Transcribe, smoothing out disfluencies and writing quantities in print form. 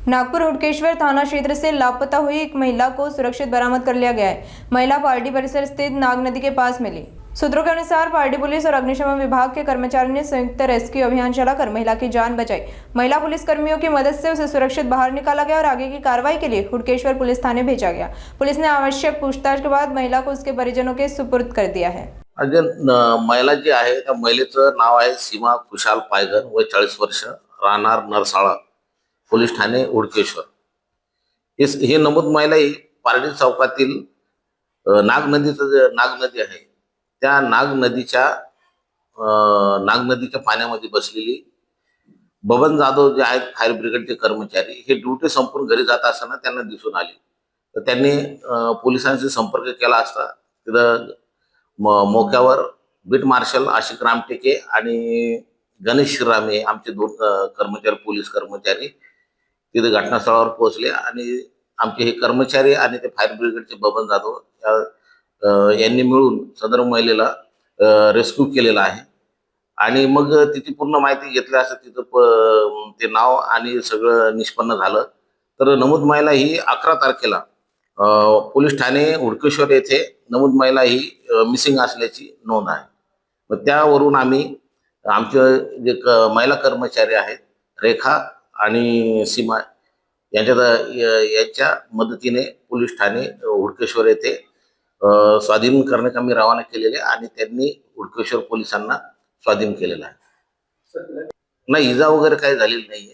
नागपुर हुडकेश्वर थाना क्षेत्र से लापता हुई एक महिला को सुरक्षित बरामद कर लिया गया है। महिला पार्टी परिसर स्थित नाग नदी के पास मिली। सूत्रों के अनुसार पार्टी पुलिस और अग्निशमन विभाग के कर्मचारियों ने संयुक्त रेस्क्यू अभियान चलाकर महिला की जान बचाई। महिला पुलिस कर्मियों की मदद से उसे सुरक्षित बाहर निकाला गया और आगे की कार्रवाई के लिए हुडकेश्वर पुलिस थाने भेजा गया। पुलिस ने आवश्यक पूछताछ के बाद महिला को उसके परिजनों के सुपुर्द कर दिया है। महिला जी आहे त्या महिलेचं नाव आहे सीमा खुशाल पायघर, वय 40 वर्ष, राहणार नरसाळा, पोलीस ठाणे हुडकेश्वर। ही नमूद महिला ही पारडी चौकातील नाग नदी आहे त्या नाग नदीच्या पाण्यामध्ये बसलेली बबन जाधव जे आहेत फायर ब्रिगेडचे कर्मचारी, हे ड्युटी संपून घरी जात असताना त्यांना दिसून आले। तर त्यांनी पोलिसांशी संपर्क केला असता तिथं मोक्यावर बीट मार्शल आशिक रामटेके आणि गणेश शिरामे आमचे दोन कर्मचारी, पोलीस कर्मचारी तिथे घटनास्थळावर पोहोचले आणि आमचे हे कर्मचारी आणि ते फायर ब्रिगेडचे बबन जाधव यांनी मिळून सदर महिलेला रेस्क्यू केलेला आहे। आणि मग तिची पूर्ण माहिती घेतली असता तिचं ते नाव आणि सगळं निष्पन्न झालं। तर नमूद महिला ही 11 तारखेला पोलीस ठाणे हुडकेश्वर येथे नमूद महिला ही मिसिंग असल्याची नोंद आहे। मग त्यावरून आम्ही आमचे जे महिला कर्मचारी आहेत रेखा आणि सीमा यांच्या मदतीने पोलीस ठाणे हुडकेश्वर येथे स्वाधीन करण्यास आम्ही रवाना केलेले आणि त्यांनी हुडकेश्वर पोलिसांना स्वाधीन केलेलं आहे। नाही, इजा वगैरे काही झालेली नाहीये।